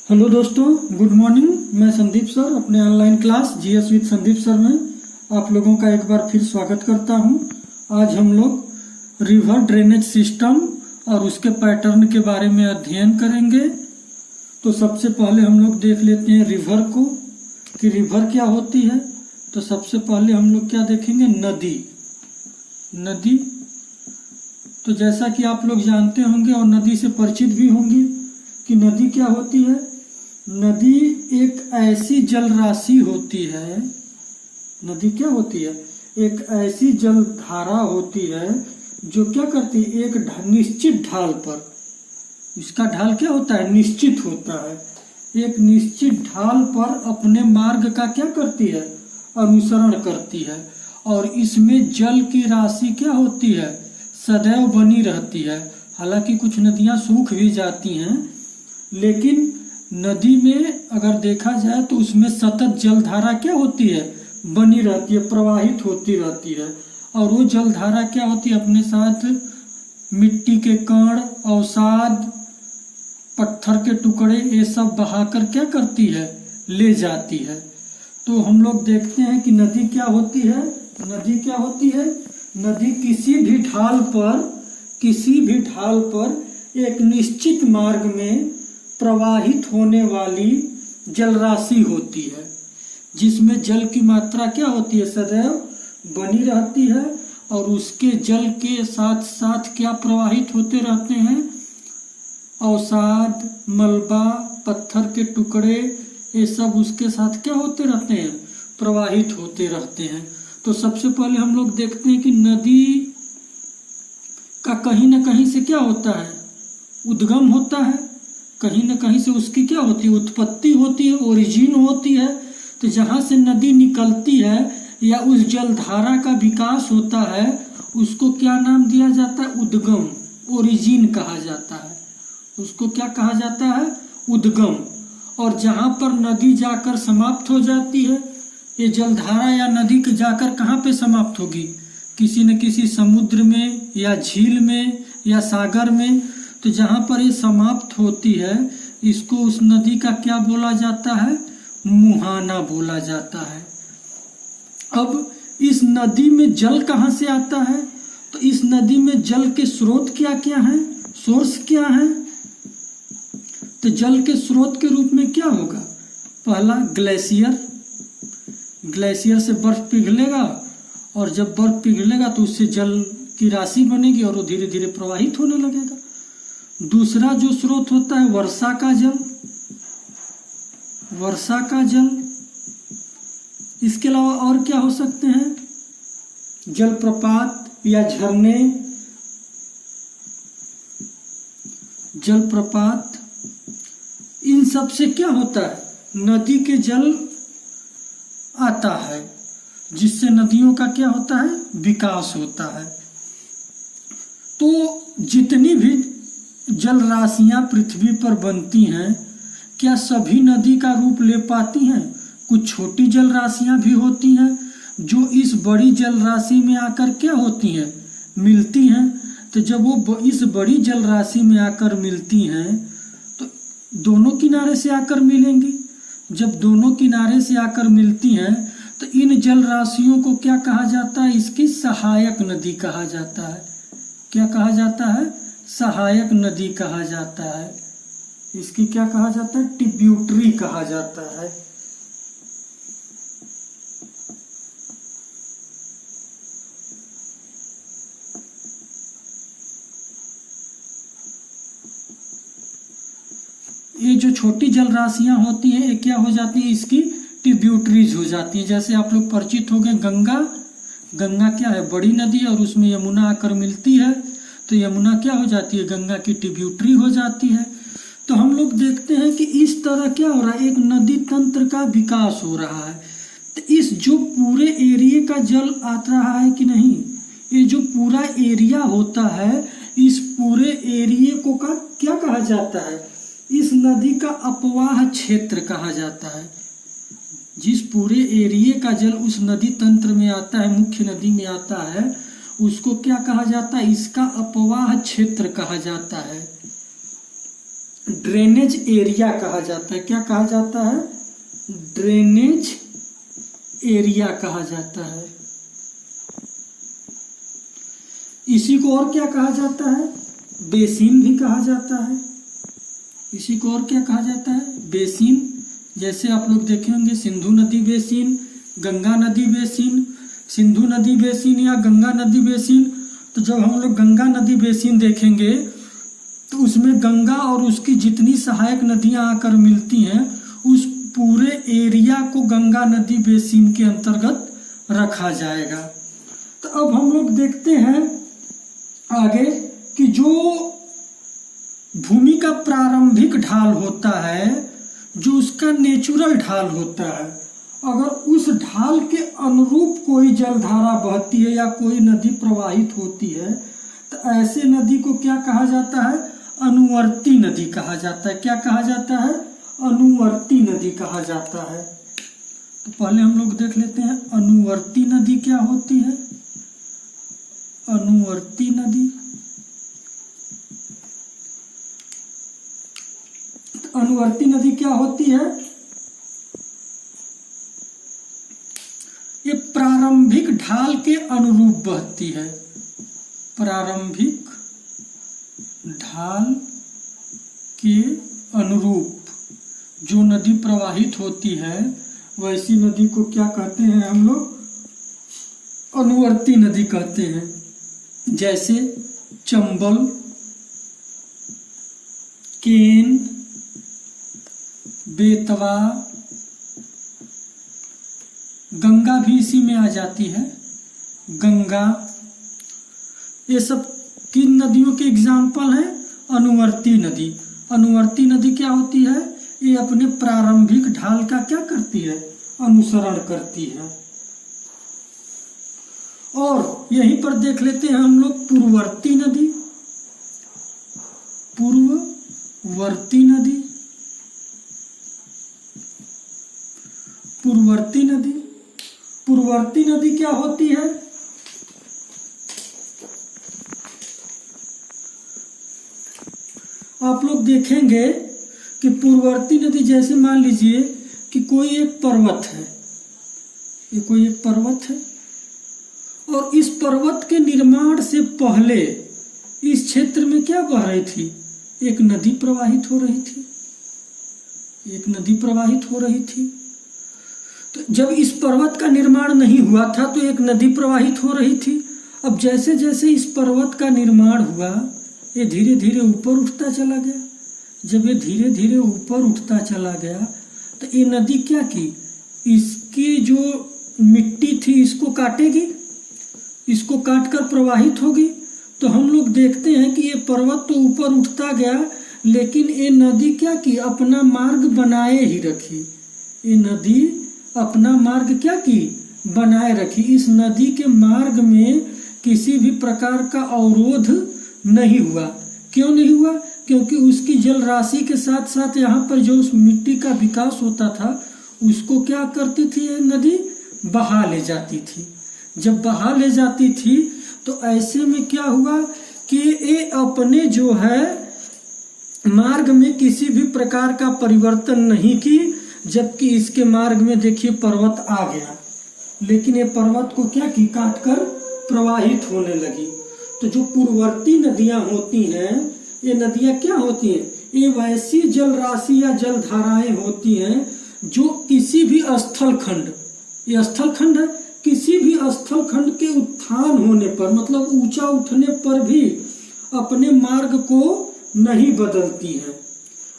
Hello दोस्तों, good morning. मैं Sandeep sir अपने online class GS with Sandeep sir में आप लोगों का एक बार फिर स्वागत करता हूं। आज हम लोग रिवर ड्रेनेज सिस्टम और उसके पैटर्न के बारे में अध्ययन करेंगे। तो सबसे पहले हम लोग देख लेते हैं रिवर को कि रिवर क्या होती है। तो सबसे पहले हम लोग क्या देखेंगे, नदी। तो जैसा कि आप लोग जानते होंगे और नदी से परिचित भी होंगे कि नदी क्या होती है। नदी एक ऐसी जल राशि होती है, नदी क्या होती है, एक ऐसी जल धारा होती है जो क्या करती है, एक निश्चित ढाल पर, इसका ढाल क्या होता है, निश्चित होता है। एक निश्चित ढाल पर अपने मार्ग का क्या करती है, अनुसरण करती है। और इसमें जल की राशि क्या होती है, सदैव बनी रहती है। हालांकि कुछ नदियां सूख भी जाती हैं, लेकिन नदी में अगर देखा जाए तो उसमें सतत जलधारा क्या होती है, बनी रहती है, प्रवाहित होती रहती है। और वो जलधारा क्या होती है, अपने साथ मिट्टी के कण, अवसाद, पत्थर के टुकड़े, ये सब बहाकर क्या करती है, ले जाती है। तो हम लोग देखते हैं कि नदी क्या होती है। नदी क्या होती है, नदी किसी भी ढाल पर एक निश्चित मार्ग में प्रवाहित होने वाली जल राशि होती है, जिसमें जल की मात्रा क्या होती है, सदैव बनी रहती है। और उसके जल के साथ साथ क्या प्रवाहित होते रहते हैं, अवसाद, मलबा, पत्थर के टुकड़े, ये सब उसके साथ क्या होते रहते हैं, प्रवाहित होते रहते हैं। तो सबसे पहले हम लोग देखते हैं कि नदी का कहीं न कहीं से क्या होता है, उद्गम होता है, कहीं न कहीं से उसकी क्या होती है, उत्पत्ति होती है, ओरिजिन होती है। तो जहाँ से नदी निकलती है या उस जलधारा का विकास होता है, उसको क्या नाम दिया जाता है, उद्गम, ओरिजिन कहा जाता है। उसको क्या कहा जाता है, उद्गम। और जहाँ पर नदी जाकर समाप्त हो जाती है, ये जलधारा या नदी के जाकर कहाँ पे समाप्त होगी, किसी न किसी समुद्र में या झील में या सागर में। तो जहाँ पर ये समाप्त होती है, इसको उस नदी का क्या बोला जाता है, मुहाना बोला जाता है। अब इस नदी में जल कहाँ से आता है, तो इस नदी में जल के स्रोत क्या क्या हैं, सोर्स क्या है। तो जल के स्रोत के रूप में क्या होगा, पहला ग्लेशियर से बर्फ पिघलेगा, और जब बर्फ पिघलेगा तो उससे जल की राशि बनेगी और वो धीरे धीरे प्रवाहित होने लगेगा। दूसरा जो स्रोत होता है, वर्षा का जल। इसके अलावा और क्या हो सकते हैं, जलप्रपात या झरने, जलप्रपात। इन सब से क्या होता है, नदी के जल आता है, जिससे नदियों का क्या होता है, विकास होता है। तो जितनी भी जल राशियां पृथ्वी पर बनती हैं, क्या सभी नदी का रूप ले पाती हैं। कुछ छोटी जल राशियां भी होती हैं जो इस बड़ी जल राशि में आकर क्या होती हैं, मिलती हैं। तो जब वो इस बड़ी जल राशि में आकर मिलती हैं, तो दोनों किनारे से आकर मिलेंगी। जब दोनों किनारे से आकर मिलती हैं, तो इन जल राशियों को क्या कहा जाता है, इसकी सहायक नदी कहा जाता है। क्या कहा जाता है, सहायक नदी कहा जाता है। इसकी क्या कहा जाता है, ट्रिब्यूटरी कहा जाता है। ये जो छोटी जल राशियां होती हैं, ये क्या हो जाती है, इसकी ट्रिब्यूटरीज हो जाती है। जैसे आप लोग परिचित हो गए, गंगा क्या है, बड़ी नदी, और उसमें यमुना आकर मिलती है, तो यमुना क्या हो जाती है, गंगा की ट्रिब्यूटरी हो जाती है। तो हम लोग देखते हैं कि इस तरह क्या हो रहा है, एक नदी तंत्र का विकास हो रहा है। तो इस जो पूरे एरिया का जल आ रहा है कि नहीं, ये जो पूरा एरिया होता है, इस पूरे एरिया को का क्या कहा जाता है, इस नदी का अपवाह क्षेत्र कहा जाता है। जिस पूरे एरिया का जल उस नदी तंत्र में आता है, मुख्य नदी में आता है, उसको क्या कहा जाता है, इसका अपवाह क्षेत्र कहा जाता है। ड्रेनेज एरिया कहा जाता है। क्या कहा जाता है? ड्रेनेज एरिया कहा जाता है। इसी को और क्या कहा जाता है? बेसिन भी कहा जाता है। इसी को और क्या कहा जाता है? बेसिन। जैसे आप लोग देखे होंगे सिंधु नदी बेसिन, गंगा नदी बेसिन, सिंधु नदी बेसिन या गंगा नदी बेसिन। तो जब हम लोग गंगा नदी बेसिन देखेंगे तो उसमें गंगा और उसकी जितनी सहायक नदियां आकर मिलती हैं उस पूरे एरिया को गंगा नदी बेसिन के अंतर्गत रखा जाएगा। तो अब हम लोग देखते हैं आगे कि जो भूमि का प्रारंभिक ढाल होता है, जो उसका नेचुरल ढाल होता है, अगर उस ढाल के अनुरूप कोई जलधारा बहती है या कोई नदी प्रवाहित होती है तो ऐसे नदी को क्या कहा जाता है? अनुवर्ती नदी कहा जाता है। क्या कहा जाता है? अनुवर्ती नदी कहा जाता है। तो पहले हम लोग देख लेते हैं अनुवर्ती नदी क्या होती है। अनुवर्ती नदी, अनुवर्ती नदी क्या होती है? ये प्रारंभिक ढाल के अनुरूप बहती है। प्रारंभिक ढाल के अनुरूप जो नदी प्रवाहित होती है वैसी नदी को क्या कहते हैं हम लोग? अनुवर्ती नदी कहते हैं। जैसे चंबल, केन, बेतवा, गंगा भी इसी में आ जाती है। गंगा, ये सब किन नदियों के एग्जाम्पल हैं? अनुवर्ती नदी। अनुवर्ती नदी क्या होती है? ये अपने प्रारंभिक ढाल का क्या करती है? अनुसरण करती है। और यहीं पर देख लेते हैं हम लोग पूर्ववर्ती नदी। पूर्ववर्ती नदी, पूर्ववर्ती नदी, पूर्ववर्ती नदी क्या होती है? आप लोग देखेंगे कि पूर्ववर्ती नदी जैसे मान लीजिए कि कोई एक पर्वत है, ये कोई एक पर्वत है और इस पर्वत के निर्माण से पहले इस क्षेत्र में क्या बह रही थी? एक नदी प्रवाहित हो रही थी। एक नदी प्रवाहित हो रही थी। तो जब इस पर्वत का निर्माण नहीं हुआ था तो एक नदी प्रवाहित हो रही थी। अब जैसे जैसे इस पर्वत का निर्माण हुआ ये धीरे धीरे ऊपर उठता चला गया। जब ये धीरे धीरे ऊपर उठता चला गया तो ये नदी क्या की? इसकी जो मिट्टी थी इसको काटेगी, इसको काटकर प्रवाहित होगी। तो हम लोग देखते हैं कि ये पर्वत तो ऊपर उठता गया लेकिन ये नदी क्या की? अपना मार्ग बनाए ही रखी। ये नदी अपना मार्ग क्या की? बनाए रखी। इस नदी के मार्ग में किसी भी प्रकार का अवरोध नहीं हुआ। क्यों नहीं हुआ? क्योंकि उसकी जल राशि के साथ साथ यहाँ पर जो उस मिट्टी का विकास होता था उसको क्या करती थी? ये नदी बहा ले जाती थी। जब बहा ले जाती थी तो ऐसे में क्या हुआ कि ये अपने जो है मार्ग में किसी भी प्रकार का परिवर्तन नहीं की, जबकि इसके मार्ग में देखिए पर्वत आ गया लेकिन ये पर्वत को क्या की? काट कर प्रवाहित होने लगी। तो जो पूर्ववर्ती नदियां होती हैं ये नदियां क्या होती हैं? ये वैसी जल राशि या जल धाराएं होती हैं जो किसी भी स्थल खंड, ये स्थल खंड है, किसी भी स्थल खंड के उत्थान होने पर मतलब ऊंचा उठने पर भी अपने मार्ग को नहीं बदलती है।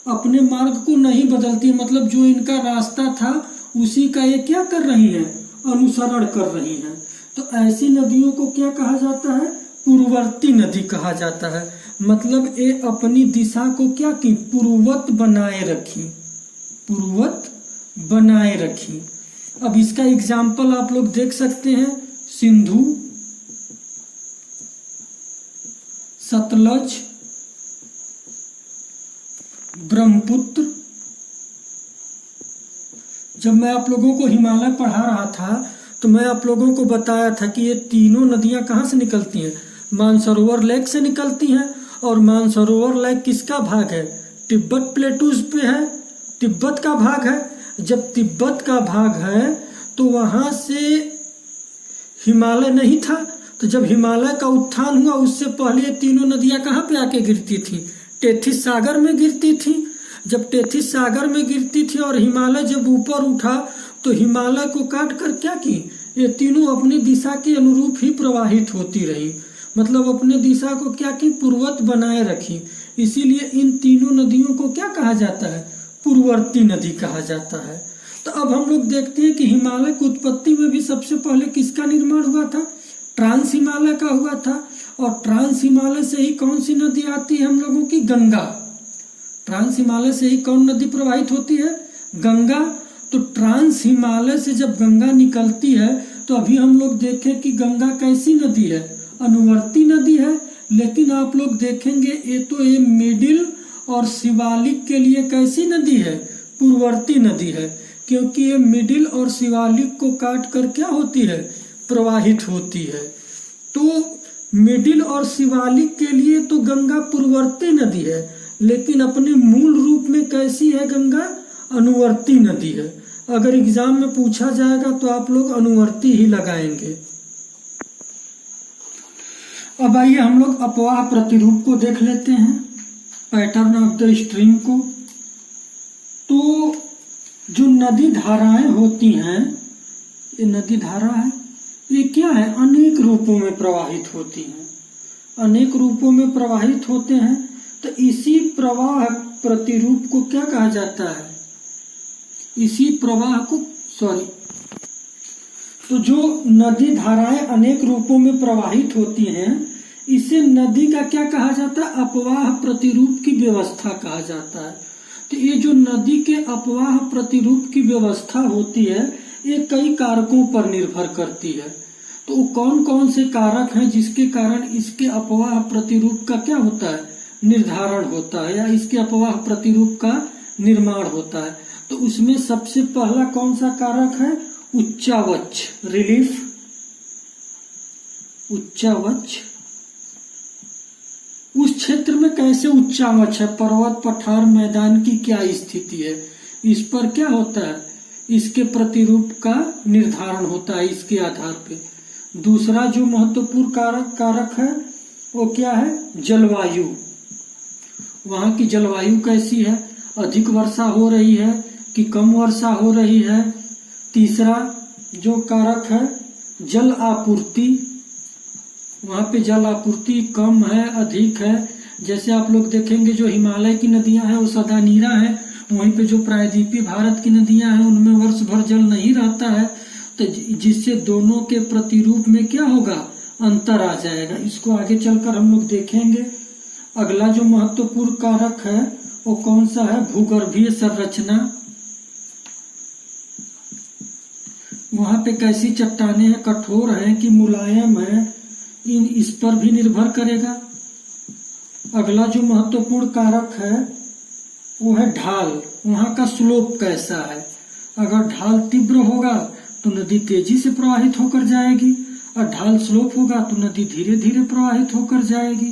अपने मार्ग को नहीं बदलती मतलब जो इनका रास्ता था उसी का ये क्या कर रही हैं? अनुसरण कर रही हैं। तो ऐसी नदियों को क्या कहा जाता है? पूर्ववर्ती नदी कहा जाता है। मतलब ये अपनी दिशा को क्या की? पूर्ववत बनाए रखी, पूर्ववत बनाए रखी। अब इसका एग्जाम्पल आप लोग देख सकते हैं सिंधु, सतलज, ब्रह्मपुत्र। जब मैं आप लोगों को हिमालय पढ़ा रहा था तो मैं आप लोगों को बताया था कि ये तीनों नदियां कहाँ से निकलती हैं? मानसरोवर लेक से निकलती हैं। और मानसरोवर लेक किसका भाग है? तिब्बत प्लेटूज पे है, तिब्बत का भाग है। जब तिब्बत का भाग है तो वहां से हिमालय नहीं था, तो जब हिमालय का उत्थान हुआ उससे पहले ये तीनों नदियां कहाँ पे आके गिरती थी? टेथिस सागर में गिरती थी। जब टेथिस सागर में गिरती थी और हिमालय जब ऊपर उठा तो हिमालय को काट कर क्या की, ये तीनों अपनी दिशा के अनुरूप ही प्रवाहित होती रही, मतलब अपने दिशा को क्या की, पूर्वत बनाए रखी। इसीलिए इन तीनों नदियों को क्या कहा जाता है? पूर्ववर्ती नदी कहा जाता है। तो अब हम लोग देखते हैं कि हिमालय की उत्पत्ति में भी सबसे पहले किसका निर्माण हुआ था? ट्रांस हिमालय का हुआ था। और ट्रांस हिमालय से ही कौन सी नदी आती है हम लोगों की? गंगा। ट्रांस हिमालय से ही कौन नदी प्रवाहित होती है? गंगा। तो ट्रांस हिमालय से जब गंगा निकलती है तो अभी हम लोग देखें कि गंगा कैसी नदी है? अनुवर्ती नदी है। लेकिन आप लोग देखेंगे ये मिडिल और शिवालिक के लिए कैसी नदी है? पूर्ववर्ती नदी है, क्योंकि ये मिडिल और शिवालिक को काट कर क्या होती है? प्रवाहित होती है। तो मिडिल और शिवालिक के लिए तो गंगा पूर्ववर्ती नदी है, लेकिन अपने मूल रूप में कैसी है गंगा? अनुवर्ती नदी है। अगर एग्जाम में पूछा जाएगा तो आप लोग अनुवर्ती ही लगाएंगे। अब आइए हम लोग अपवाह प्रतिरूप को देख लेते हैं, पैटर्न ऑफ द स्ट्रीम को। तो जो नदी धाराएं होती हैं, ये नदी धारा है, ये क्या है? अनेक रूपों में प्रवाहित होती हैं, अनेक रूपों में प्रवाहित होते हैं। तो इसी प्रवाह प्रतिरूप को क्या कहा जाता है? इसी प्रवाह को तो जो नदी धाराएं अनेक रूपों में प्रवाहित होती हैं, इसे नदी का क्या कहा जाता है? अपवाह प्रतिरूप की व्यवस्था कहा जाता है। तो ये जो नदी के अपवाह प्रतिरूप की व्यवस्था होती है, ये कई कारकों पर निर्भर करती है। तो कौन कौन से कारक हैं जिसके कारण इसके अपवाह प्रतिरूप का क्या होता है? निर्धारण होता है, या इसके अपवाह प्रतिरूप का निर्माण होता है। तो उसमें सबसे पहला कौन सा कारक है? उच्चावच, रिलीफ। उच्चावच उस क्षेत्र में कैसे उच्चावच है, पर्वत, पठार, मैदान की क्या स्थिति है, इस पर क्या होता है? इसके प्रतिरूप का निर्धारण होता है इसके आधार पे। दूसरा जो महत्वपूर्ण कारक है वो क्या है? जलवायु। वहां की जलवायु कैसी है? अधिक वर्षा हो रही है कि कम वर्षा हो रही है? तीसरा जो कारक है जल आपूर्ति, वहां पे जल आपूर्ति कम है, अधिक है। जैसे आप लोग देखेंगे जो हिमालय की नदियां हैं वो सदा नीरा है, वहीं पे जो प्रायद्वीपीय भारत की नदियां हैं उनमें वर्ष भर जल नहीं रहता है। तो जिससे दोनों के प्रतिरूप में क्या होगा? अंतर आ जाएगा। इसको आगे चलकर हम लोग देखेंगे। अगला जो महत्वपूर्ण कारक है वो कौन सा है? भूगर्भीय संरचना। वहां पे कैसी चट्टानें हैं, कठोर हैं कि मुलायम है, इस पर भी निर्भर करेगा। अगला जो महत्वपूर्ण कारक है वो है ढाल। वहां का स्लोप कैसा है? अगर ढाल तीव्र होगा तो नदी तेजी से प्रवाहित होकर जाएगी, और ढाल स्लोप होगा तो नदी धीरे धीरे प्रवाहित होकर जाएगी।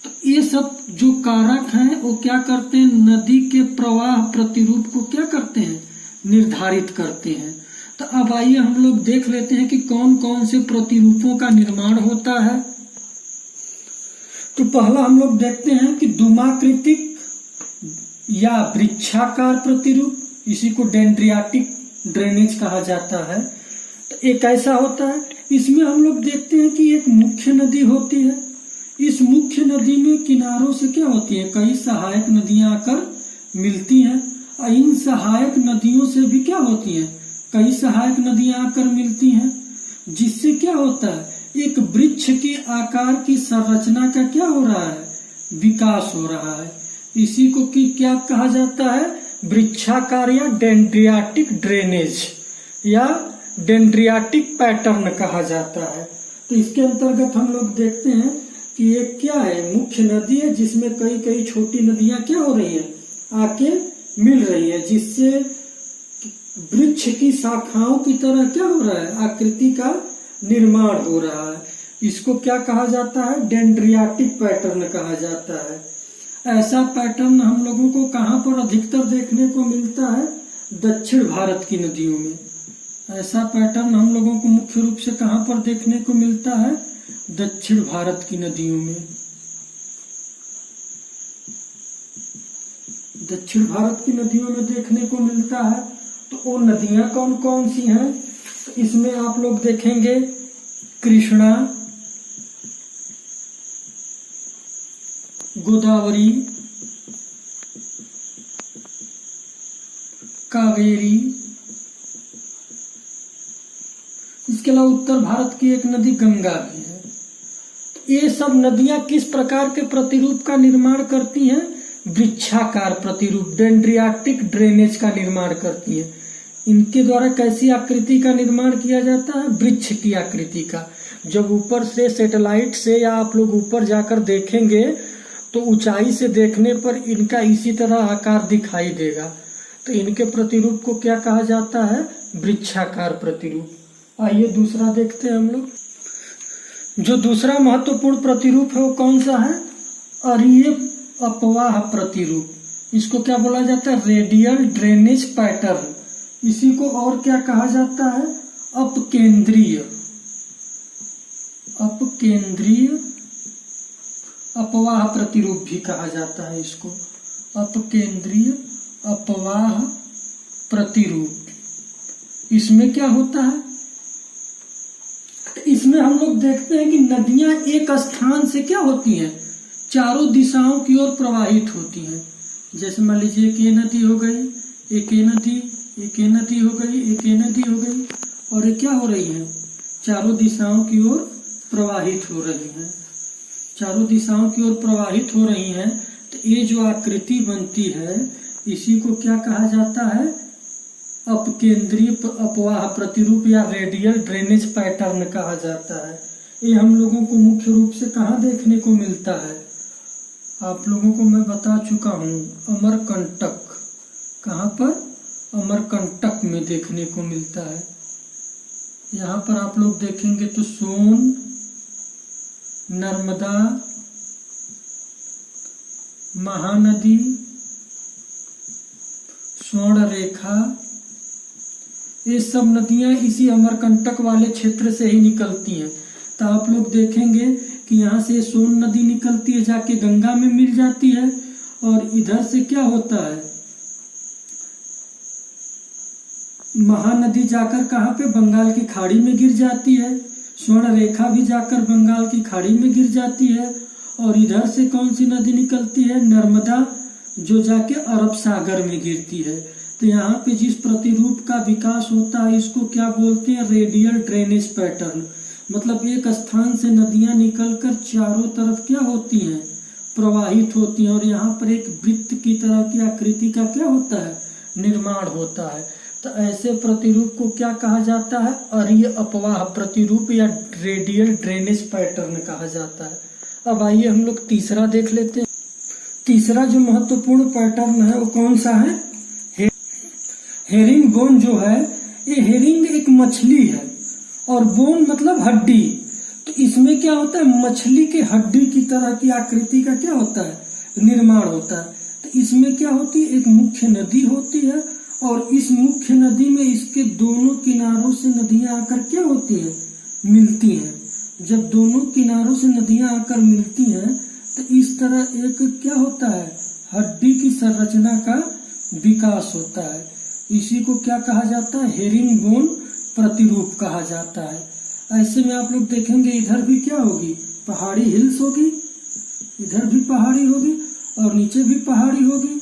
तो ये सब जो कारक हैं वो क्या करते हैं? नदी के प्रवाह प्रतिरूप को क्या करते हैं? निर्धारित करते हैं। तो अब आइए हम लोग देख लेते हैं कि कौन कौन से प्रतिरूपों का निर्माण होता है। तो पहला हम लोग देखते हैं कि धूमाकृतिक या वृक्षाकार प्रतिरूप, इसी को डेंड्रियाटिक ड्रेनेज कहा जाता है। तो एक ऐसा होता है, इसमें हम लोग देखते हैं कि एक मुख्य नदी होती है। इस मुख्य नदी में किनारों से क्या होती है? कई सहायक नदियां आकर मिलती हैं, और इन सहायक नदियों से भी क्या होती हैं? कई सहायक नदियां आकर मिलती हैं, जिससे क्या होता है? एक वृक्ष के आकार की संरचना का क्या हो रहा है? विकास हो रहा है। इसी को क्या कहा जाता है? वृक्षाकार या डेंड्रियाटिक ड्रेनेज या डेंड्रियाटिक पैटर्न कहा जाता है। तो इसके अंतर्गत हम लोग देखते हैं कि ये क्या है? मुख्य नदी है जिसमें कई कई छोटी नदियां क्या हो रही हैं? आके मिल रही है, जिससे वृक्ष की शाखाओं की तरह क्या हो रहा है? आकृति का निर्माण हो रहा है। इसको क्या कहा जाता है? डेंड्रियाटिक पैटर्न कहा जाता है। ऐसा पैटर्न हम लोगों को कहाँ पर अधिकतर देखने को मिलता है? दक्षिण भारत की नदियों में। ऐसा पैटर्न हम लोगों को मुख्य रूप से कहाँ पर देखने को मिलता है? दक्षिण भारत की नदियों में। दक्षिण भारत की नदियों में देखने को मिलता है। तो वो नदियां कौन कौन सी हैं? तो इसमें आप लोग देखेंगे कृष्णा, गोदावरी, कावेरी, इसके अलावा उत्तर भारत की एक नदी गंगा भी है। तो ये सब नदियां किस प्रकार के प्रतिरूप का निर्माण करती हैं? वृक्षाकार प्रतिरूप, डेंड्रियाटिक ड्रेनेज का निर्माण करती हैं। इनके द्वारा कैसी आकृति का निर्माण किया जाता है? वृक्ष की आकृति का। जब ऊपर से सैटेलाइट से या आप लोग ऊपर जाकर देखेंगे तो ऊंचाई से देखने पर इनका इसी तरह आकार दिखाई देगा। तो इनके प्रतिरूप को क्या कहा जाता है? वृक्षाकार प्रतिरूप। आइए दूसरा देखते हैं हम लोग। जो दूसरा महत्वपूर्ण प्रतिरूप है वो कौन सा है? अरीय अपवाह प्रतिरूप। इसको क्या बोला जाता है? Radial drainage pattern. इसी को और क्या कहा जाता है? अपकेंद्रीय अपवाह प्रतिरूप भी कहा जाता है इसको। अपकेंद्रीय अपवाह प्रतिरूप। इसमें क्या होता है? इसमें हम लोग देखते हैं कि नदियां एक स्थान से क्या होती हैं? चारों दिशाओं की ओर प्रवाहित होती हैं। जैसे मान लीजिए एक ये नदी हो गई, एक ये नदी, एक ये नदी हो गई, एक ये नदी हो गई, और ये क्या हो रही है? चारों दिशाओं की ओर प्रवाहित हो रही हैं। चारों दिशाओं की ओर प्रवाहित हो रही हैं। तो ये जो आकृति बनती है इसी को क्या कहा जाता है? अपकेंद्रीय अपवाह प्रतिरूप या रेडियल ड्रेनेज पैटर्न कहा जाता है। ये हम लोगों को मुख्य रूप से कहाँ देखने को मिलता है? आप लोगों को मैं बता चुका हूँ, अमरकंटक। कहाँ पर? अमरकंटक में देखने को मिलता है। यहाँ पर आप लोग देखेंगे तो सोन, नर्मदा, महानदी, स्वर्णरेखा, ये सब नदियां इसी अमरकंटक वाले क्षेत्र से ही निकलती हैं। तो आप लोग देखेंगे कि यहाँ से सोन नदी निकलती है, जाके गंगा में मिल जाती है, और इधर से क्या होता है? महानदी जाकर कहाँ पे? बंगाल की खाड़ी में गिर जाती है। स्वर्ण रेखा भी जाकर बंगाल की खाड़ी में गिर जाती है। और इधर से कौन सी नदी निकलती है? नर्मदा, जो जाके अरब सागर में गिरती है। तो यहाँ पे जिस प्रतिरूप का विकास होता है इसको क्या बोलते हैं? Radial drainage pattern. मतलब एक स्थान से नदियां निकलकर चारों तरफ क्या होती हैं? प्रवाहित होती हैं। और यहाँ पर एक वृत्त की तरह की आकृति का क्या होता है? निर्माण होता है। तो ऐसे प्रतिरूप को क्या कहा जाता है? अरीय अपवाह प्रतिरूप या रेडियल ड्रेनेज पैटर्न कहा जाता है। अब आइए हम लोग तीसरा देख लेते हैं। तीसरा जो महत्वपूर्ण पैटर्न है वो कौन सा है? हेरिंग बोन जो है, ये हेरिंग एक मछली है और बोन मतलब हड्डी। तो इसमें क्या होता है? मछली के हड्डी की तरह की आकृति का क्या होता है? निर्माण होता है। तो इसमें क्या होती है? एक मुख्य नदी होती है और इस मुख्य नदी में इसके दोनों किनारों से नदियां आकर क्या होती हैं? मिलती हैं। जब दोनों किनारों से नदियां आकर मिलती हैं तो इस तरह एक क्या होता है? हड्डी की संरचना का विकास होता है। इसी को क्या कहा जाता है? हेरिंग बोन प्रतिरूप कहा जाता है। ऐसे में आप लोग देखेंगे इधर भी क्या होगी? पहाड़ी हिल्स होगी, इधर भी पहाड़ी होगी और नीचे भी पहाड़ी होगी,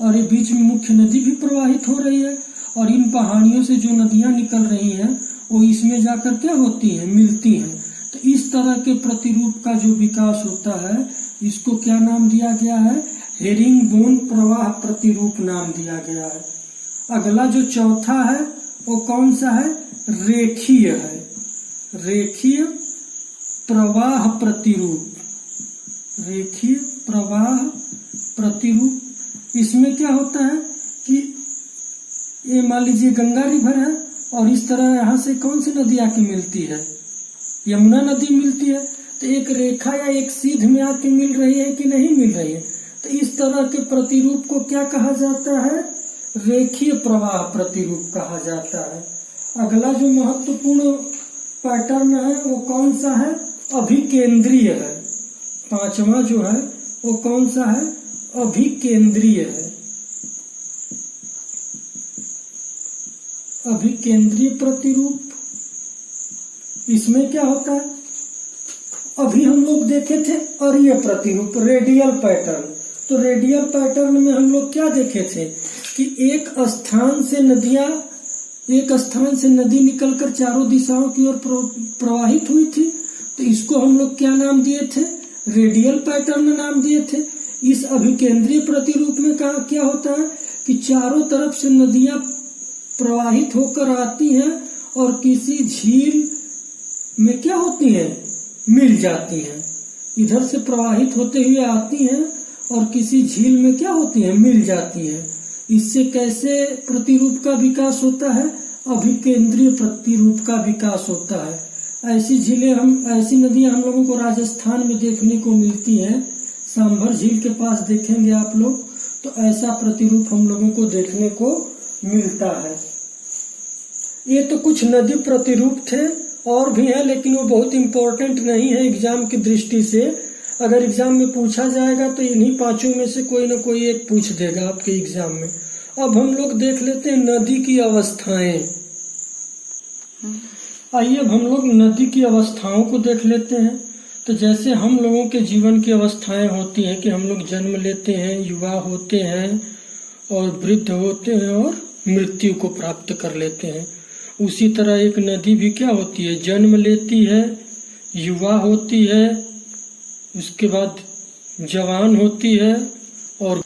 और ये बीच में मुख्य नदी भी प्रवाहित हो रही है। और इन पहाड़ियों से जो नदियां निकल रही हैं वो इसमें जाकर क्या होती हैं? मिलती हैं। तो इस तरह के प्रतिरूप का जो विकास होता है इसको क्या नाम दिया गया है? हेरिंग बोन प्रवाह प्रतिरूप नाम दिया गया है। अगला जो चौथा है वो कौन सा है? रेखीय है। रेखीय प्रवाह प्रतिरूप। रेखीय प्रवाह प्रतिरूप। इसमें क्या होता है कि ये मान लीजिए गंगा रिवर है और इस तरह यहाँ से कौन सी नदी आके मिलती है? यमुना नदी मिलती है। तो एक रेखा या एक सीध में आके मिल रही है कि नहीं मिल रही है? तो इस तरह के प्रतिरूप को क्या कहा जाता है? रेखीय प्रवाह प्रतिरूप कहा जाता है। अगला जो महत्वपूर्ण पैटर्न है वो कौन सा है? अभिकेंद्रीय है। पांचवा जो है वो कौन सा है? अभिकेंद्रीय है। अभिकेंद्रीय प्रतिरूप, इसमें क्या होता है? अभी हम लोग देखे थे अरीय प्रतिरूप, रेडियल पैटर्न। तो रेडियल पैटर्न में हम लोग क्या देखे थे कि एक स्थान से नदी निकलकर चारों दिशाओं की ओर प्रवाहित हुई थी। तो इसको हम लोग क्या नाम दिए थे? रेडियल पैटर्न नाम दिए थे। इस अभिकेंद्रीय प्रतिरूप में क्या होता है कि चारों तरफ से नदियां प्रवाहित होकर आती हैं और किसी झील में क्या होती हैं? मिल जाती हैं। इधर से प्रवाहित होते हुए आती हैं और किसी झील में क्या होती हैं? मिल जाती हैं। इससे कैसे प्रतिरूप का विकास होता है? अभिकेंद्रीय प्रतिरूप का विकास होता है। ऐसी नदियां हम लोगों को राजस्थान में देखने को मिलती हैं। सांभर झील के पास देखेंगे आप लोग तो ऐसा प्रतिरूप हम लोगों को देखने को मिलता है। ये तो कुछ नदी प्रतिरूप थे, और भी हैं, लेकिन वो बहुत इम्पोर्टेंट नहीं है एग्जाम की दृष्टि से। अगर एग्जाम में पूछा जाएगा तो इन्हीं पांचों में से कोई ना कोई एक पूछ देगा आपके एग्जाम में। अब हम लोग देख लेते हैं नदी की अवस्थाएं। आइए अब हम लोग नदी की अवस्थाओं को देख लेते हैं। तो जैसे हम लोगों के जीवन की अवस्थाएं होती हैं कि हम लोग जन्म लेते हैं, युवा होते हैं और वृद्ध होते हैं और मृत्यु को प्राप्त कर लेते हैं। उसी तरह एक नदी भी क्या होती है? जन्म लेती है, युवा होती है, उसके बाद जवान होती है और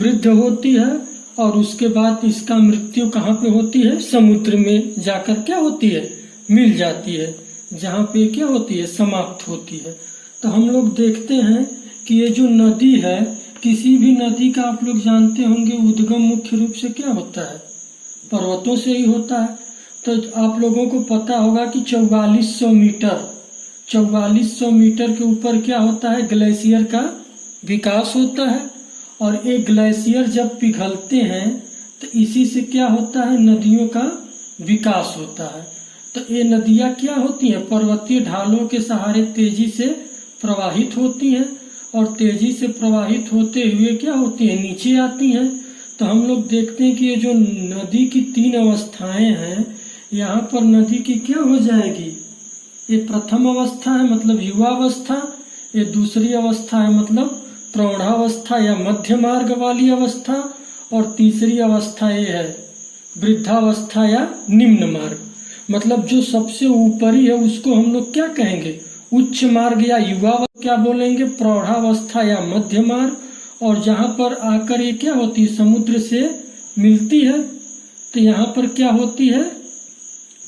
वृद्ध होती है, और उसके बाद इसका मृत्यु कहाँ पे होती है? समुद्र में जाकर क्या होती है? मिल जाती है, जहाँ पे क्या होती है? समाप्त होती है। तो हम लोग देखते हैं कि ये जो नदी है, किसी भी नदी का आप लोग जानते होंगे उद्गम मुख्य रूप से क्या होता है? पर्वतों से ही होता है। तो आप लोगों को पता होगा कि 4400 मीटर के ऊपर क्या होता है? ग्लेशियर का विकास होता है। और एक ग्लेशियर जब पिघलते हैं तो इसी से क्या होता है? नदियों का विकास होता है। तो ये नदियां क्या होती हैं? पर्वतीय ढालों के सहारे तेजी से प्रवाहित होती हैं और तेजी से प्रवाहित होते हुए क्या होती हैं? नीचे आती हैं। तो हम लोग देखते हैं कि ये जो नदी की 3 अवस्थाएं हैं, यहाँ पर नदी की क्या हो जाएगी? ये प्रथम अवस्था है मतलब युवावस्था, ये दूसरी अवस्था है मतलब प्रौढ़ावस्था या मध्य मार्ग वाली अवस्था, और तीसरी अवस्था ये है वृद्धावस्था या निम्न मार्ग। मतलब जो सबसे ऊपरी है उसको हम लोग क्या कहेंगे? उच्च मार्ग या युवा क्या बोलेंगे? प्रौढ़ावस्था या मध्य मार्ग। और जहाँ पर आकर ये क्या होती है? समुद्र से मिलती है, तो यहाँ पर क्या होती है?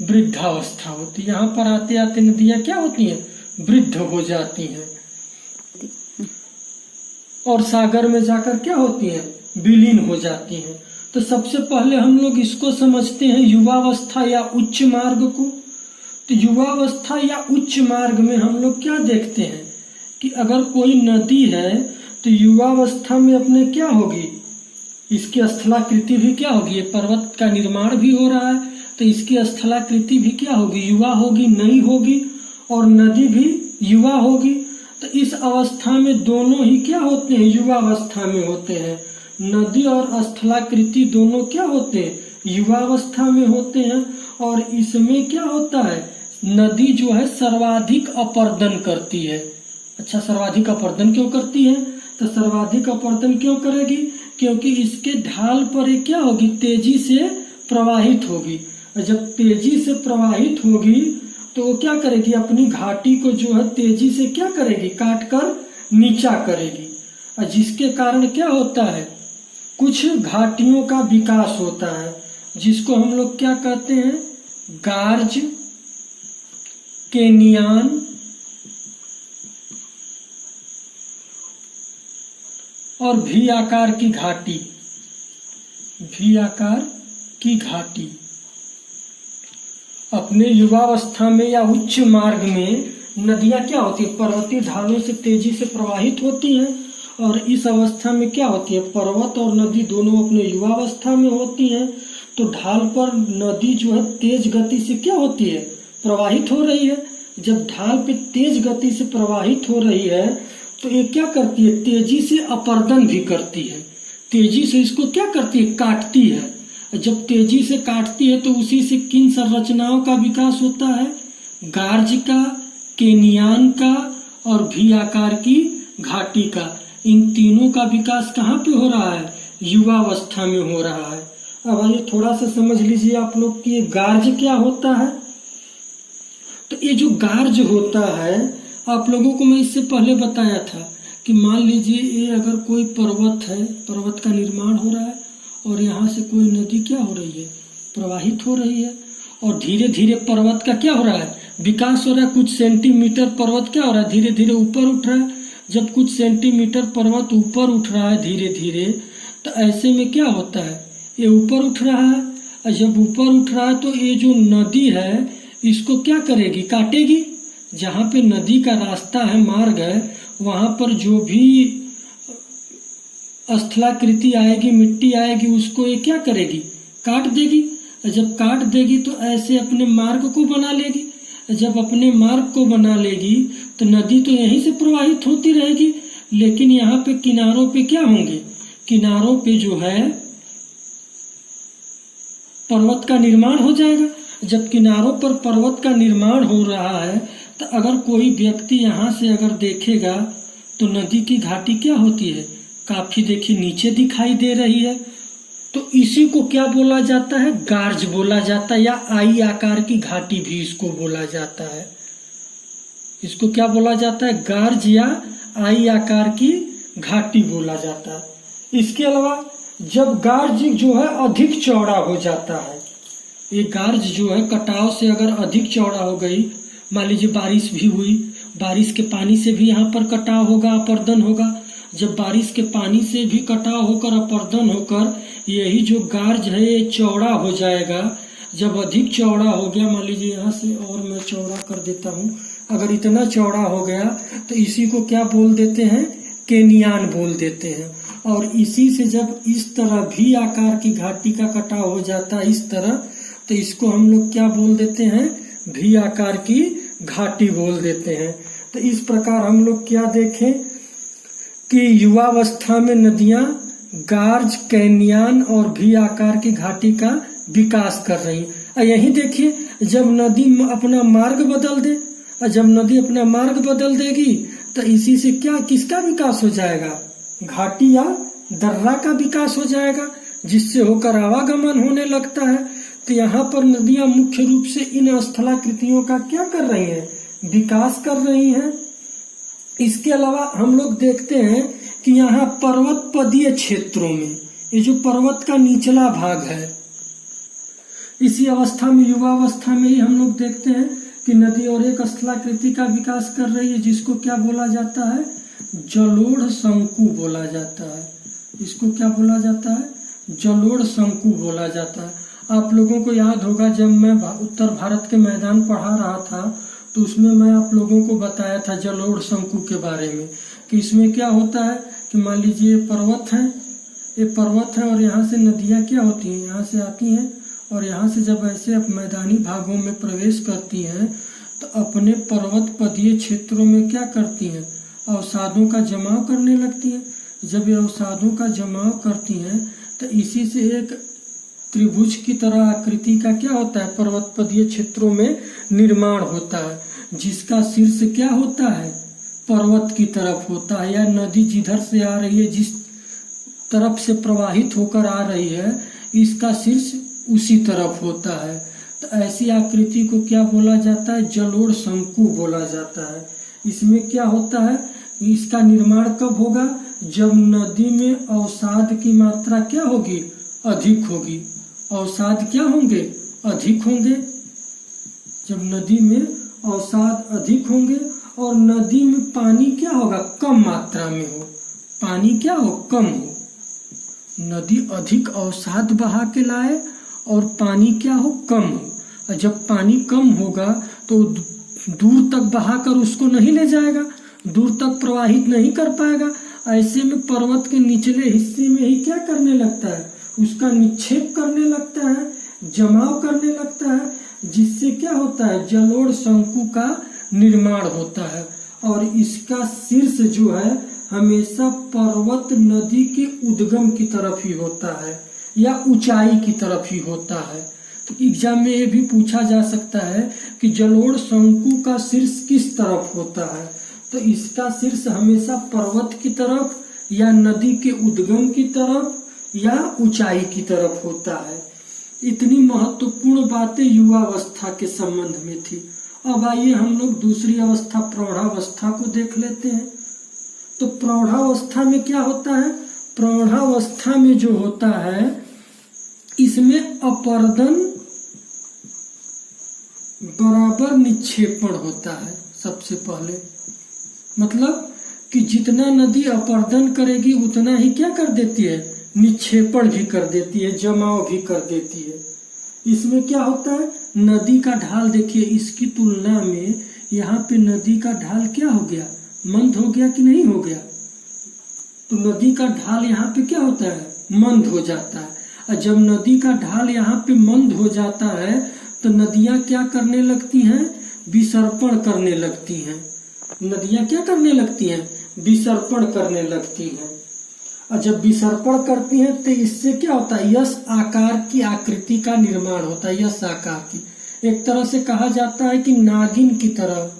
वृद्धावस्था होती है। यहाँ पर आते आते नदियां क्या होती हैं? वृद्ध हो जाती हैं और सागर में जाकर क्या होती हैं? विलीन हो जाती हैं। तो सबसे पहले हम लोग इसको समझते हैं युवावस्था या उच्च मार्ग को। तो युवावस्था या उच्च मार्ग में हम लोग क्या देखते हैं कि अगर कोई नदी है तो युवावस्था में अपने क्या होगी? इसकी स्थलाकृति भी क्या होगी? ये पर्वत का निर्माण भी हो रहा है तो इसकी स्थलाकृति भी क्या होगी? युवा होगी, नई होगी, और नदी भी युवा होगी। तो इस अवस्था में दोनों ही क्या होते हैं? युवावस्था में होते हैं। नदी और स्थलाकृति दोनों क्या होते हैं? युवावस्था में होते हैं। और इसमें क्या होता है? नदी जो है सर्वाधिक अपर्दन करती है। अच्छा, सर्वाधिक अपर्दन क्यों करती है? तो सर्वाधिक अपर्दन क्यों करेगी? क्योंकि इसके ढाल पर ये क्या होगी? तेजी से प्रवाहित होगी। और जब तेजी से प्रवाहित होगी तो वो क्या करेगी? अपनी घाटी को जो है तेजी से क्या करेगी? काट कर नीचा करेगी। और जिसके कारण क्या होता है? कुछ घाटियों का विकास होता है, जिसको हम लोग क्या कहते हैं? गार्ज, केनियान और भी आकार की घाटी। भी आकार की घाटी अपने युवावस्था में या उच्च मार्ग में नदियां क्या होती है? पर्वतीय ढालों से तेजी से प्रवाहित होती हैं और इस अवस्था में क्या होती है, पर्वत और नदी दोनों अपने युवावस्था में होती हैं। तो ढाल पर नदी जो है तेज गति से क्या होती है, प्रवाहित हो रही है। जब ढाल पे तेज गति से प्रवाहित हो रही है तो ये क्या करती है, तेजी से अपरदन भी करती है, तेजी से इसको क्या करती है, काटती है। जब तेजी से काटती है तो उसी से किन संरचनाओं का विकास होता है, गार्ज का, केनियान का और भी आकार की घाटी का। इन तीनों का विकास कहाँ पे हो रहा है, युवावस्था में हो रहा है। अब आइए थोड़ा सा समझ लीजिए आप लोग कि ये गार्ज क्या होता है। तो ये जो गार्ज होता है, आप लोगों को मैं इससे पहले बताया था कि मान लीजिए ये अगर कोई पर्वत है, पर्वत का निर्माण हो रहा है और यहाँ से कोई नदी क्या हो रही है, प्रवाहित हो रही है और धीरे धीरे पर्वत का क्या हो रहा है, विकास हो रहा है। कुछ सेंटीमीटर पर्वत क्या हो रहा है, धीरे धीरे ऊपर उठ रहा है। जब कुछ सेंटीमीटर पर्वत ऊपर उठ रहा है धीरे धीरे, तो ऐसे में क्या होता है, ये ऊपर उठ रहा है। और जब ऊपर उठ रहा है तो ये जो नदी है इसको क्या करेगी, काटेगी। जहाँ पे नदी का रास्ता है, मार्ग है, वहां पर जो भी स्थलाकृति आएगी, मिट्टी आएगी, उसको ये क्या करेगी, काट देगी। जब काट देगी तो ऐसे अपने मार्ग को बना लेगी। जब अपने मार्ग को बना लेगी तो नदी तो यहीं से प्रवाहित होती रहेगी, लेकिन यहाँ पे किनारों पे क्या होंगे, किनारों पे जो है पर्वत का निर्माण हो जाएगा। जब किनारों पर पर्वत का निर्माण हो रहा है तो अगर कोई व्यक्ति यहाँ से अगर देखेगा तो नदी की घाटी क्या होती है, काफी देखिए नीचे दिखाई दे रही है। तो इसी को क्या बोला जाता है, गार्ज बोला जाता है, या आई आकार की घाटी भी इसको बोला जाता है। इसको क्या बोला जाता है, गार्ज या आई आकार की घाटी बोला जाता है। इसके अलावा जब गार्ज जो है अधिक चौड़ा हो जाता है, ये गार्ज जो है कटाव से अगर अधिक चौड़ा हो गई, मान लीजिए बारिश भी हुई, बारिश के पानी से भी यहाँ पर कटाव होगा, अपर्दन होगा। जब बारिश के पानी से भी कटाव होकर अपर्दन होकर यही जो गार्ज है ये चौड़ा हो जाएगा। जब अधिक चौड़ा हो गया, मान लीजिए यहाँ से और मैं चौड़ा कर देता हूँ, अगर इतना चौड़ा हो गया तो इसी को क्या बोल देते हैं, केनियान बोल देते हैं। और इसी से जब इस तरह भी आकार की घाटी का कटाव हो जाता है इस तरह, तो इसको हम लोग क्या बोल देते हैं, भी आकार की घाटी बोल देते हैं। तो इस प्रकार हम लोग क्या देखें कि युवावस्था में नदियां गार्ज, कैनियान और भी आकार की घाटी का विकास कर रही हैं। यही देखिए जब नदी अपना मार्ग बदल दे, और जब नदी अपना मार्ग बदल देगी तो इसी से क्या, किसका विकास हो जाएगा, घाटी या दर्रा का विकास हो जाएगा, जिससे होकर आवागमन होने लगता है। तो यहाँ पर नदियां मुख्य रूप से इन स्थलाकृतियों का क्या कर रही हैं, विकास कर रही हैं। इसके अलावा हम लोग देखते हैं कि यहाँ पर्वत पदीय क्षेत्रों में, ये जो पर्वत का निचला भाग है, इसी अवस्था में, युवावस्था में ही हम लोग देखते हैं कि नदी और एक स्थलाकृति का विकास कर रही है, जिसको क्या बोला जाता है, जलोढ़ शंकु बोला जाता है। इसको क्या बोला जाता है, जलोढ़ शंकु बोला जाता है। आप लोगों को याद होगा जब मैं उत्तर भारत के मैदान पढ़ा रहा था तो उसमें मैं आप लोगों को बताया था जलोढ़ शंकु के बारे में, कि इसमें क्या होता है कि मान लीजिए पर्वत है, ये पर्वत है और यहाँ से नदियाँ क्या होती हैं, यहाँ से आती हैं और यहाँ से जब ऐसे मैदानी भागों में प्रवेश करती हैं तो अपने पर्वत पदीय क्षेत्रों में क्या करती हैं, अवसादों का जमाव करने लगती हैं। जब ये अवसादों का जमाव करती हैं तो इसी से एक त्रिभुज की तरह आकृति का क्या होता है, पर्वत पदीय क्षेत्रों में निर्माण होता है, जिसका शीर्ष क्या होता है, पर्वत की तरफ होता है, या नदी जिधर से आ रही है, जिस तरफ से प्रवाहित होकर आ रही है, इसका शीर्ष उसी तरफ होता है। तो ऐसी आकृति को क्या बोला जाता है, जलोढ़ शंकु बोला जाता है। इसमें क्या होता है, इसका निर्माण कब होगा, जब नदी में अवसाद की मात्रा क्या होगी, अधिक होगी। अवसाद क्या होंगे, अधिक होंगे। जब नदी में अवसाद अधिक होंगे और नदी में पानी क्या होगा, कम मात्रा में हो, पानी क्या हो, कम हो। नदी अधिक अवसाद बहा के लाए और पानी क्या हो, कम हो। और जब पानी कम होगा तो दूर तक बहाकर उसको नहीं ले जाएगा, दूर तक प्रवाहित नहीं कर पाएगा। ऐसे में पर्वत के निचले हिस्से में ही क्या करने लगता है, उसका निक्षेप करने लगता है, जमाव करने लगता है, जिससे क्या होता है, जलोढ़ शंकु का निर्माण होता है। और इसका शीर्ष जो है हमेशा पर्वत नदी के उद्गम की तरफ ही होता है या ऊंचाई की तरफ ही होता है। तो एग्जाम में ये भी पूछा जा सकता है कि जलोढ़ शंकु का शीर्ष किस तरफ होता है, तो इसका शीर्ष हमेशा पर्वत की तरफ या नदी के उद्गम की तरफ या ऊंचाई की तरफ होता है। इतनी महत्वपूर्ण बातें युवावस्था के संबंध में थी। अब आइए हम लोग दूसरी अवस्था प्रौढ़ावस्था को देख लेते हैं। तो प्रौढ़ावस्था में क्या होता है, प्रौढ़ावस्था में जो होता है इसमें अपर्दन बराबर निक्षेपण होता है। सबसे पहले मतलब कि जितना नदी अपर्दन करेगी उतना ही क्या कर देती है, निक्षेपण भी कर देती है, जमाव भी कर देती है। इसमें क्या होता है, नदी का ढाल देखिए, इसकी तुलना में यहाँ पे नदी का ढाल क्या हो गया, मंद हो गया कि नहीं हो गया। तो नदी का ढाल यहाँ पे क्या होता है, मंद हो जाता है। और जब नदी का ढाल यहाँ पे मंद हो जाता है तो नदियां क्या करने लगती हैं, विसर्पण करने लगती हैं। नदियां क्या करने लगती हैं, विसर्पण करने लगती हैं। और जब विसर्पण करती हैं तो इससे क्या होता है, यश आकार की आकृति का निर्माण होता है। यश आकार की, एक तरह से कहा जाता है कि नागिन की तरह,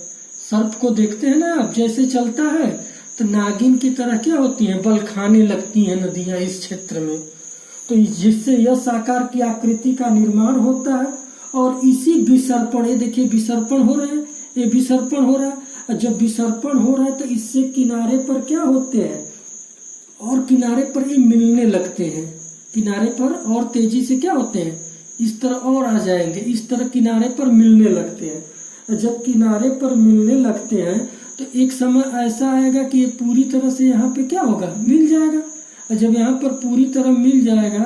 सर्प को देखते हैं ना आप, जैसे चलता है तो नागिन की तरह क्या होती है, बल खाने लगती हैं नदियां इस क्षेत्र में। तो जिससे यश आकार की आकृति का निर्माण होता है। और इसी विसर्पण, ये देखिए विसर्पण हो रहे हैं, ये विसर्पण हो रहा है। जब विसर्पण हो रहा है तो इससे किनारे पर क्या होते हैं, और किनारे पर ये मिलने लगते हैं। किनारे पर और तेजी से क्या होते हैं, इस तरह और आ जाएंगे, इस तरह किनारे पर मिलने लगते हैं। जब किनारे पर मिलने लगते हैं तो एक समय ऐसा आएगा कि ये पूरी तरह से यहाँ पे क्या होगा, मिल जाएगा। और जब यहाँ पर पूरी तरह मिल जाएगा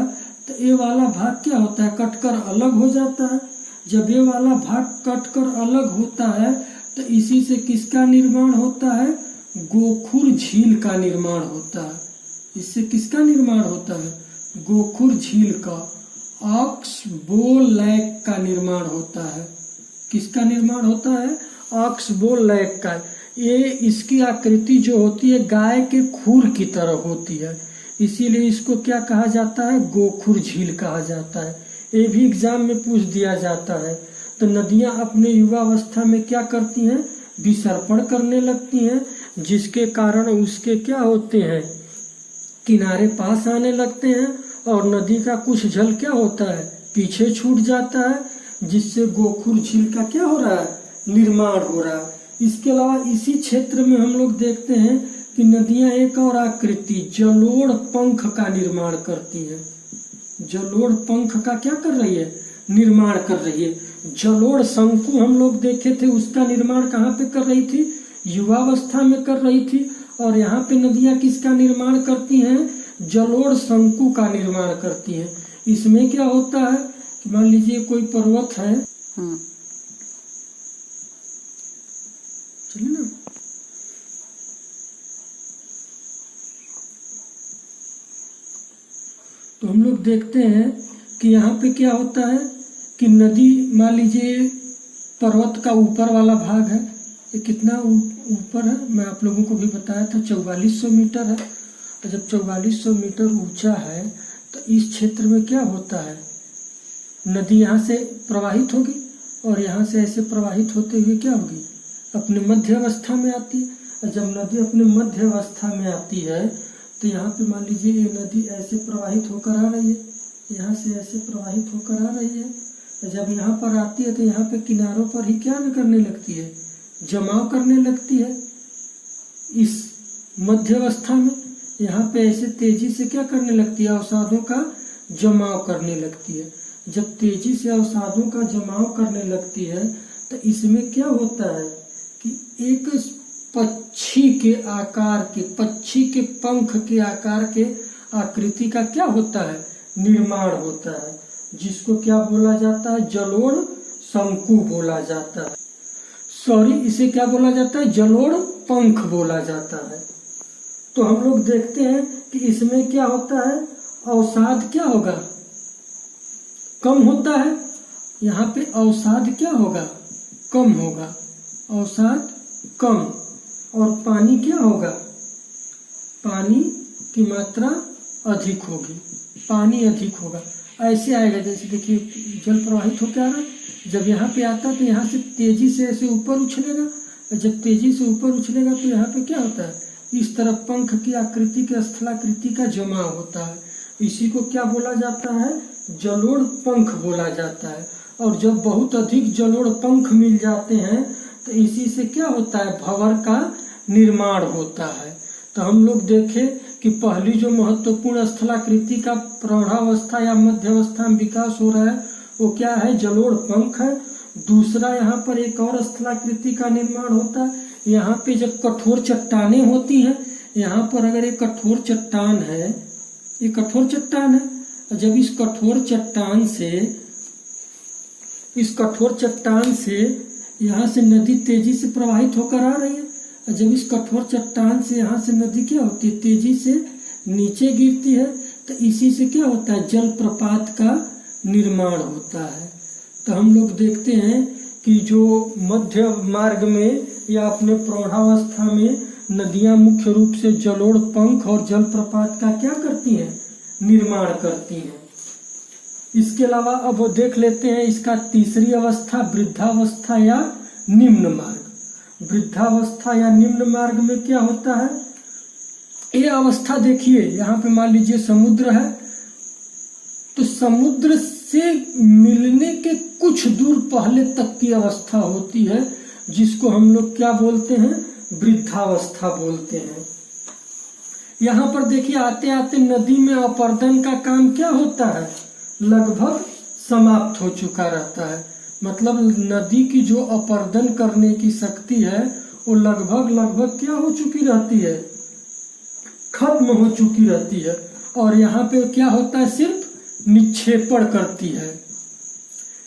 तो ये वाला भाग क्या होता है, कटकर अलग हो जाता है। जब ये वाला भाग कटकर अलग होता है तो इसी से किसका निर्माण होता है, गोखुर झील का निर्माण होता है। इससे किसका निर्माण होता है, गोखुर झील का, ऑक्सबो लैक का निर्माण होता है। किसका निर्माण होता है, ऑक्सबो लैक का। ये इसकी आकृति जो होती है गाय के खुर की तरह होती है, इसीलिए इसको क्या कहा जाता है, गोखुर झील कहा जाता है। ये भी एग्जाम में पूछ दिया जाता है। तो नदियां अपने युवावस्था में क्या करती हैं, विसर्पण करने लगती हैं, जिसके कारण उसके क्या होते हैं, किनारे पास आने लगते हैं और नदी का कुछ जल क्या होता है, पीछे छूट जाता है, जिससे गोखुर झील का क्या हो रहा है, निर्माण हो रहा है। इसके अलावा इसी क्षेत्र में हम लोग देखते हैं कि नदियां एक और आकृति जलोढ़ पंख का निर्माण करती है। जलोढ़ पंख का क्या कर रही है, निर्माण कर रही है। जलोढ़ शंकु हम लोग देखे थे, उसका निर्माण कहाँ पे कर रही थी, युवावस्था में कर रही थी। और यहाँ पे नदियां किसका निर्माण करती हैं, जलोढ़ शंकु का निर्माण करती हैं। इसमें क्या होता है कि मान लीजिए कोई पर्वत है, चलिए ना, तो हम लोग देखते हैं कि यहाँ पे क्या होता है कि नदी, मान लीजिए पर्वत का ऊपर वाला भाग है, ये कितना ऊपर है, मैं आप लोगों को भी बताया था 4400 मीटर है। तो जब 4400 मीटर ऊंचा है तो इस क्षेत्र में क्या होता है, नदी यहाँ से प्रवाहित होगी और यहाँ से ऐसे प्रवाहित होते हुए क्या होगी, अपने मध्य अवस्था में आती है। और जब नदी अपने मध्य अवस्था में आती है तो यहाँ पे मान लीजिए ये नदी ऐसे प्रवाहित होकर आ रही है, यहाँ से ऐसे प्रवाहित होकर आ रही है। जब यहाँ पर आती है तो यहाँ पे किनारों पर ही क्या करने लगती है, जमाव करने लगती है। इस मध्य अवस्था में यहाँ पे ऐसे तेजी से क्या करने लगती है, अवसादों का जमाव करने लगती है। जब तेजी से अवसादों का जमाव करने लगती है तो इसमें क्या होता है कि एक पक्षी के आकार के, पक्षी के पंख के आकार के आकृति का क्या होता है, निर्माण होता है, जिसको क्या बोला जाता है, जलोढ़ शंकु बोला जाता है। सॉरी, इसे क्या बोला जाता है, जलोढ़ पंख बोला जाता है। तो हम लोग देखते हैं कि इसमें क्या होता है, अवसाद क्या होगा, कम होता है। यहाँ पे अवसाद क्या होगा, कम होगा, अवसाद कम। और पानी क्या होगा, पानी की मात्रा अधिक होगी, पानी अधिक होगा। ऐसे आएगा, जैसे देखिए जल प्रवाहित होकर आ रहा है, जब यहाँ पे आता है तो यहाँ से तेजी से ऐसे ऊपर उछलेगा, और जब तेजी से ऊपर उछलेगा तो यहाँ पे क्या होता है, इस तरफ पंख की आकृति के स्थलाकृति का जमाव होता है। इसी को क्या बोला जाता है, जलोढ़ पंख बोला जाता है। और जब बहुत अधिक जलोढ़ पंख मिल जाते हैं तो इसी से क्या होता है, भंवर का निर्माण होता है। तो हम लोग देखें कि पहली जो महत्वपूर्ण स्थलाकृति का प्रौढ़ावस्था या मध्यावस्था में विकास हो रहा है वो क्या है, जलोढ़ पंख है। दूसरा यहाँ पर एक और स्थलाकृति का निर्माण होता है। यहाँ पे जब कठोर चट्टानें होती हैं, यहाँ पर अगर एक कठोर चट्टान है, ये कठोर चट्टान है, जब इस कठोर चट्टान से यहाँ से नदी तेजी से प्रवाहित होकर आ रही है। जब इस कठोर चट्टान से यहाँ से नदी क्या होती है, तेजी से नीचे गिरती है, तो इसी से क्या होता है, जलप्रपात का निर्माण होता है। तो हम लोग देखते हैं कि जो मध्य मार्ग में या अपने प्रौढ़ावस्था में नदियां मुख्य रूप से जलोढ़ पंख और जलप्रपात का क्या करती हैं, निर्माण करती हैं। इसके अलावा अब देख लेते हैं इसका तीसरी अवस्था, वृद्धावस्था या निम्न मार्ग। वृद्धावस्था या निम्न मार्ग में क्या होता है, ये अवस्था देखिए, यहाँ पे मान लीजिए समुद्र है, तो समुद्र से मिलने के कुछ दूर पहले तक की अवस्था होती है, जिसको हम लोग क्या बोलते हैं, वृद्धावस्था बोलते हैं। यहाँ पर देखिए आते आते नदी में अपर्दन का काम क्या होता है, लगभग समाप्त हो चुका रहता है। मतलब नदी की जो अपर्दन करने की शक्ति है वो लगभग क्या हो चुकी रहती है, खत्म हो चुकी रहती है। और यहाँ पे क्या होता है, सिर्फ निक्षेपण करती है।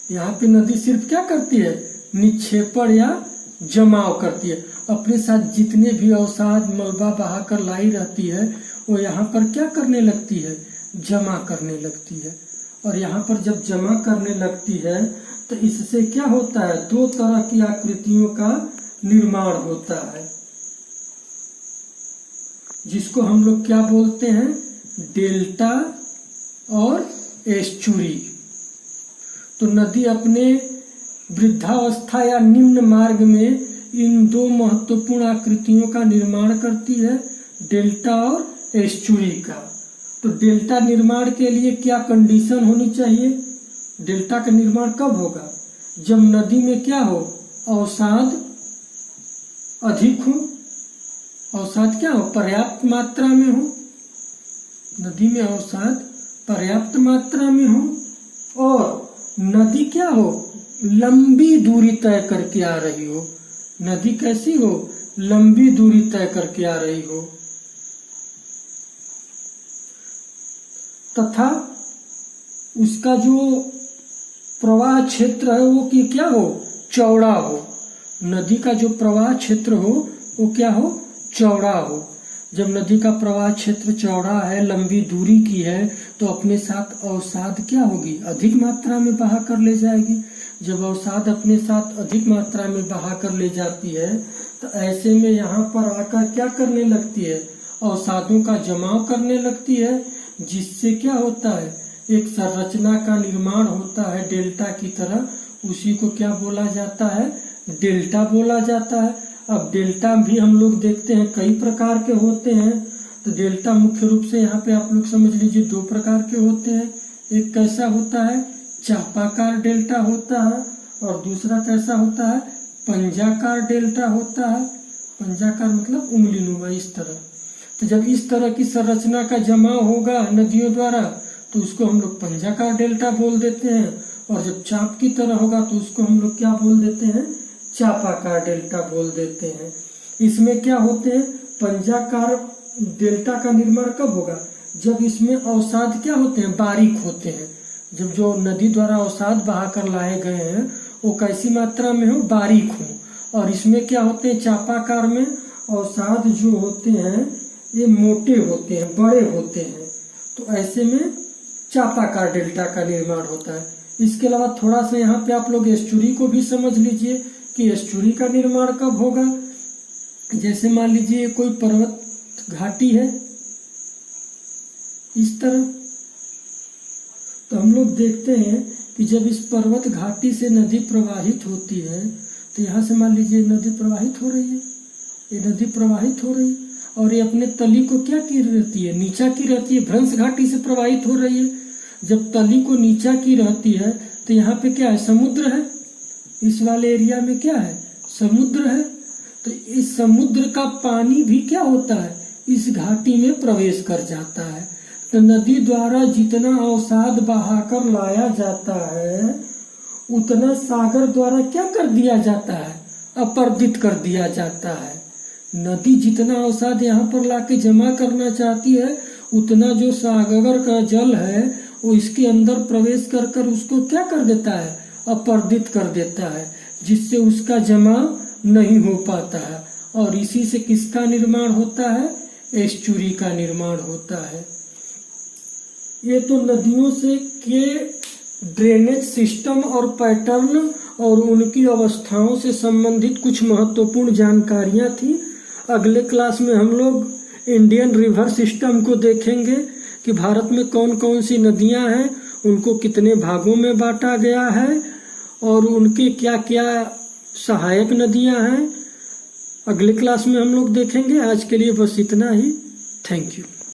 यहाँ पे नदी सिर्फ क्या करती है, निक्षेपण या जमाव करती है। अपने साथ जितने भी अवसाद मलबा बहाकर लाई रहती है वो यहाँ पर क्या करने लगती है, जमा करने लगती है। और यहाँ पर जब जमा करने लगती है तो इससे क्या होता है, दो तरह की आकृतियों का निर्माण होता है, जिसको हम लोग क्या बोलते हैं, डेल्टा और एस्चुरी। तो नदी अपने वृद्धावस्था या निम्न मार्ग में इन दो महत्वपूर्ण आकृतियों का निर्माण करती है, डेल्टा और एस्चुरी का। तो डेल्टा निर्माण के लिए क्या कंडीशन होनी चाहिए, डेल्टा का निर्माण कब होगा, जब नदी में क्या हो, अवसाद अधिक हो, अवसाद क्या हो, पर्याप्त मात्रा में हो, नदी में अवसाद पर्याप्त मात्रा में हो, और नदी क्या हो, लंबी दूरी तय करके आ रही हो। नदी कैसी हो, लंबी दूरी तय करके आ रही हो, तथा उसका जो प्रवाह क्षेत्र है वो कि क्या हो, चौड़ा हो। नदी का जो प्रवाह क्षेत्र हो वो क्या हो, चौड़ा हो। जब नदी का प्रवाह क्षेत्र चौड़ा है, लंबी दूरी की है, तो अपने साथ अवसाद क्या होगी, अधिक मात्रा में बहा कर ले जाएगी। जब अवसाद अपने साथ अधिक मात्रा में बहा कर ले जाती है तो ऐसे में यहाँ पर आकर क्या करने लगती है, अवसादों का जमाव करने लगती है, जिससे क्या होता है, एक संरचना का निर्माण होता है डेल्टा की तरह। उसी को क्या बोला जाता है, डेल्टा बोला जाता है। अब डेल्टा भी हम लोग देखते हैं कई प्रकार के होते हैं। तो डेल्टा मुख्य रूप से यहाँ पे आप लोग समझ लीजिए दो प्रकार के होते हैं। एक कैसा होता है, चापाकार डेल्टा होता है, और दूसरा कैसा होता है, पंजाकार डेल्टा होता है। पंजाकार मतलब उंगली नुमा, इस तरह। तो जब इस तरह की संरचना का जमाव होगा नदियों द्वारा तो उसको हम लोग पंजाकार डेल्टा बोल देते हैं, और जब चाप की तरह होगा तो उसको हम लोग क्या बोल देते हैं, चापाकार डेल्टा बोल देते हैं। इसमें क्या होते हैं, पंजाकार डेल्टा का निर्माण कब होगा, जब इसमें अवसाद क्या होते हैं, बारीक होते हैं। जब जो नदी द्वारा अवसाद बहाकर लाए गए हैं वो कैसी मात्रा में हो, बारीक हो। और इसमें क्या होते हैं, चापाकार में अवसाद जो होते हैं ये मोटे होते हैं, बड़े होते हैं, तो ऐसे में चापाकार डेल्टा का निर्माण होता है। इसके अलावा थोड़ा सा यहाँ पे आप लोग एस्चुरी को भी समझ लीजिए कि एस्चुरी का निर्माण कब होगा। जैसे मान लीजिए कोई पर्वत घाटी है इस तरह, तो हम लोग देखते हैं कि जब इस पर्वत घाटी से नदी प्रवाहित होती है, तो यहाँ से मान लीजिए नदी प्रवाहित हो रही है, ये नदी प्रवाहित हो रही है और ये अपने तली को क्या की रहती है, नीचा की रहती है, भ्रंश घाटी से प्रवाहित हो रही है। जब तली को नीचा की रहती है तो यहाँ पे क्या है, समुद्र है, इस वाले एरिया में क्या है, समुद्र है। तो इस समुद्र का पानी भी क्या होता है, इस घाटी में प्रवेश कर जाता है। तो नदी द्वारा जितना अवसाद बहाकर लाया जाता है उतना सागर द्वारा क्या कर दिया जाता है, अपरदित कर दिया जाता है। नदी जितना अवसाद यहाँ पर लाके जमा करना चाहती है उतना जो सागर का जल है वो इसके अंदर प्रवेश कर कर उसको क्या कर देता है, अपरदित कर देता है, जिससे उसका जमा नहीं हो पाता है। और इसी से किसका निर्माण होता है, एस्चुरी का निर्माण होता है। ये तो नदियों से के ड्रेनेज सिस्टम और पैटर्न और उनकी अवस्थाओं से संबंधित कुछ महत्वपूर्ण जानकारियां थी। अगले क्लास में हम लोग इंडियन रिवर सिस्टम को देखेंगे कि भारत में कौन कौन सी नदियां हैं, उनको कितने भागों में बांटा गया है और उनके क्या क्या सहायक नदियां हैं। अगले क्लास में हम लोग देखेंगे। आज के लिए बस इतना ही। Thank you.